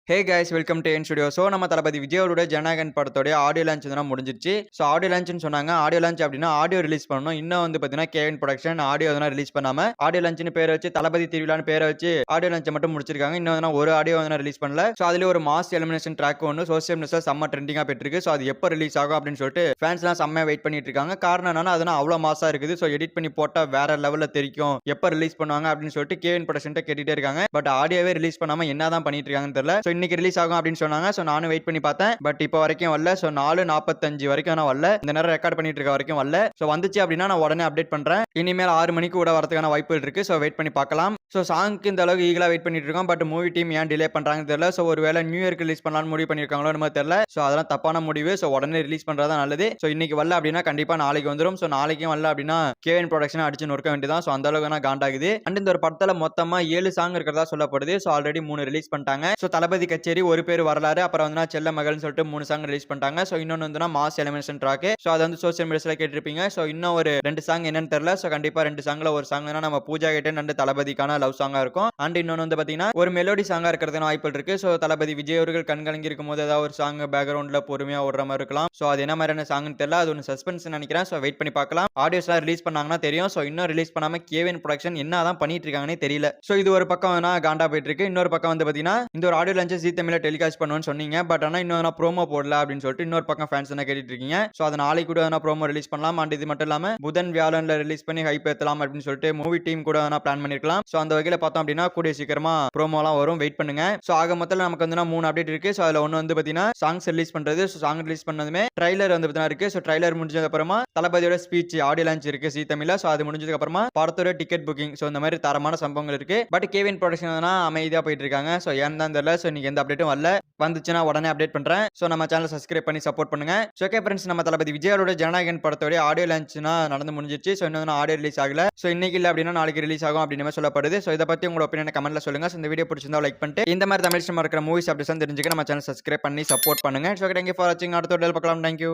Hey guys welcome to N studio. So நம்ம தளபதி விஜயோட ஜனநாயகன் படத்தோடைய ஆடியோ லான்ச் வந்து முடிஞ்சிருச்சு. ஸோ ஆடியோ லான்ச்னு சொன்னாங்க. ஆடியோ லான்ச் அப்படின்னா ஆடியோ ரிலீஸ் பண்ணணும். இன்னும் வந்து பார்த்தீங்கன்னா கேவின் ப்ரொடக்ஷன் ஆடியோ எதனா ரிலீஸ் பண்ணாம ஆடியோ லான்ச்னு பேரை வச்சு தளபதி திருவிழான்னு பேரை வச்சு ஆடியோ லான்ச்சை மட்டும் முடிச்சிருக்காங்க. இன்னும் ஒரு ஆடியோ வந்து ரிலீஸ் பண்ணல. ஸோ அதுல ஒரு மாஸ் எலிமினேஷன் ட்ராக் ஒன்று சோசியல் மீடியால செம்ம ட்ரெண்டிங்கா போயிட்டு ஸோ அது எப்போ ரிலீஸ் ஆகும் அப்படின்னு சொல்லிட்டு ஃபேன்ஸ்லாம் செம்மையா வெயிட் பண்ணிட்டு இருக்காங்க. காரணம் என்னன்னா அதெல்லாம் அவ்வளோ மாசா இருக்குது. ஸோ எடிட் பண்ணி போட்டா வேற லெவல்ல தெரிக்கும். எப்போ ரிலீஸ் பண்ணுவாங்க அப்படின்னு சொல்லிட்டு கேவின் ப்ரொடக்ஷன் கேட்டுட்டே இருக்காங்க. பட் ஆடியோவே ரிலீஸ் பண்ணாம என்னதான் பண்ணிட்டு இருக்காங்கன்னு தெரியல. ஸோ இன்னைக்கு ரிலீஸ் ஆகும் அப்படின்னு சொன்னாங்க. ஸோ நானும் வெயிட் பண்ணி பார்த்தேன். பட் இப்போ வரைக்கும் வரல. ஸோ 4:45 வரைக்கும் நான் வரல. இந்த நேரம் ரெக்கார்ட் பண்ணிட்டு இருக்க வரைக்கும் வரல. ஸோ வந்துச்சு அப்படின்னா நான் உடனே அப்டேட் பண்றேன். இனிமேல் 6 மணிக்கு கூட வரதுக்கான வாய்ப்புகள் இருக்கு. ஸோ வெயிட் பண்ணி பார்க்கலாம். ஸோ சாங்க்கு இந்த அளவுக்கு ஈகலா வெயிட் பண்ணிட்டு இருக்கோம். பட் மூவி டீம் ஏன் டிலே பண்றாங்கன்னு தெரியல. ஸோ ஒருவேளை நியூ இயர்க்கு ரிலீஸ் பண்ணலாம்னு முடிவு பண்ணிருக்காங்களோ என்னமோ தெரியல. ஸோ அதெல்லாம் தப்பான முடிவு. ஸோ உடனே ரிலீஸ் பண்றதா நல்லது. ஸோ இன்னைக்கு வரல அப்படின்னா கண்டிப்பா நாளைக்கு வந்துடும். ஸோ நாளைக்கும் வரல அப்படின்னா கேவின் ப்ரொடக்ஷன் அடிச்சு நொறுக்க வேண்டியதான். ஸோ அந்த அளவுக்கு காண்டாகுது. அண்ட் இந்த ஒரு படத்துல மொத்தமா 7 சாங் இருக்கிறதா சொல்லப்படுது. ஸோ ஆல்ரெடி 3 ரிலீஸ் பண்ணிட்டாங்க. ஸோ தளபதி கச்சேரி, ஒரு பேர் வரலாறு, அப்புறம் வந்து செல்ல மகள்னு சொல்லிட்டு 3 சாங் ரிலீஸ் பண்ணிட்டாங்க. ஸோ இன்னொன்று வந்து மாஸ் எலிமினேஷன் ட்ராக். ஸோ அது வந்து சோசியல் மீடியாஸ்ல கேட்டிருப்பீங்க. ஸோ இன்னும் ஒரு 2 சாங் என்னன்னு தெரியல. ஸோ கண்டிப்பா 2 சாங்ல ஒரு சாங் வேணா நம்ம பூஜா கிட்ட 2 தளபதிக்கான லவ் சாங்கா இருக்கும். அண்ட் இன்னொன்று வந்து பாத்தீங்கன்னா ஒரு மெலோடி சாங்கா இருக்கிறதுக்கு வாய்ப்புகள் இருக்கு. ஸோ தளபதி விஜய் அவர்கள் கண்கலங்கி இருக்கும்போது ஏதாவது ஒரு சாங் பேக்ரவுண்ட்ல பொறுமையா ஓடுற மாதிரி இருக்கலாம். ஸோ அது என்ன மாதிரியான சாங்னு தெரியல. அது ஒன்று சஸ்பென்ஸ் நினைக்கிறேன். ஸோ வெயிட் பண்ணி பார்க்கலாம். ஆடியோஸ்லாம் ரிலீஸ் பண்ணாங்கன்னா தெரியும். ஸோ இன்னும் ரிலீஸ் பண்ணாம கேவின் ப்ரொடக்ஷன் என்னதான் பண்ணிட்டு இருக்காங்கன்னே தெரியல. ஸோ இது ஒரு பக்கம் வேணா காண்டா போயிட்டு இருக்கு. இன்னொரு பக்கம் வந்து பாத்தீங்கன்னா இந்த ஒரு ஆடியோ லான்ச் ஜீ தமிழ்ல டெலிகாஸ்ட் பண்ணுவேன்னு சொன்னீங்க. பட் ஆனா இன்னும் ப்ரோமோ போடல அப்படின்னு சொல்லிட்டு இன்னொரு பக்கம் ஃபேன்ஸ் என்ன கேட்டுட்டு இருக்கீங்க. ஸோ அது நாளைக்கு கூட ப்ரோமோ ரிலீஸ் பண்ணலாம். அண்ட் இது மட்டும் இல்லாம புதன் வியாழன்ல ரிலீஸ் பண்ணி ஹைப் ஏத்தலாம் அப்படின்னு சொல்லிட்டு மூவி டீம் கூட பிளான் பண்ணிருக்கலாம். ஸோ அந்த வகையில பார்த்தோம் அப்படின்னா கூடிய சீக்கிரமா ப்ரோமோலாம் வரும். வெயிட் பண்ணுங்க. ஸோ ஆக மொத்தம் நமக்கு வந்து 3 அப்டேட் இருக்கு. ஸோ அதுல ஒன்னு வந்து பாத்தீங்கன்னா சாங்ஸ் ரிலீஸ் பண்றது. ஸோ சாங் ரிலீஸ் பண்ணதுமே ட்ரைலர் வந்து பாத்தீங்கன்னா இருக்கு. ஸோ ட்ரைலர் முடிஞ்சதுக்கு அப்புறமா தளபதியோட ஸ்பீச் ஆடியோ லான்ச் இருக்கு ஜீ தமிழ்ல. ஸோ அது முடிஞ்சதுக்கு அப்புறமா படத்தோட டிக்கெட் புக்கிங். ஸோ இந்த மாதிரி தரமான சம்பவங்கள் இருக்கு. பட் கேவின் ப்ரொடக்ஷன் அமைதியா போயிட்டு இருக்காங்க. ஸோ ஏன் தான் தெரியல. ஸோ இன்னைக்கு எந்த அப்டேட்டும் வரல. வந்துச்சுன்னா உடனே அப்டேட் பண்றேன். ஸோ நம்ம சேனலை சப்ஸ்கிரைப் பண்ணி சப்போர்ட் பண்ணுங்க. ஸோ ஓகே ஃப்ரெண்ட்ஸ், நம்ம தளபதி விஜயோட ஜனநாயகன் படத்தோட ஆடியோ லான்ச்னா நடந்து முடிஞ்சிச்சு. ஸோ இன்னும் ஆடியோ ரிலீஸ் ஆகல. ஸோ இன்னைக்கு இல்ல அப்படின்னா நாளைக்கு ரிலீஸ் ஆகும் அப்படின்னு சொல்லப்படுது. ஸோ இதை பத்தி உங்களோட ஒப்பீனியன் கமெண்ட்ல சொல்லுங்க. ஸோ இந்த வீடியோ பிடிச்சிருந்தா லைக் பண்ணிட்டு இந்த மாதிரி தமிழ் சினிமா இருக்கிற மூவிஸ் அப்டேட்ஸ் தெரிஞ்சுக்க நம்ம சேனல் சப்ஸ்கிரைப் பண்ணி சப்போர்ட் பண்ணுங்க. ஸோ தேங்க்யூ ஃபார் வாட்சிங். அடுத்த வீடியோல பார்க்கலாம். தேங்க்யூ.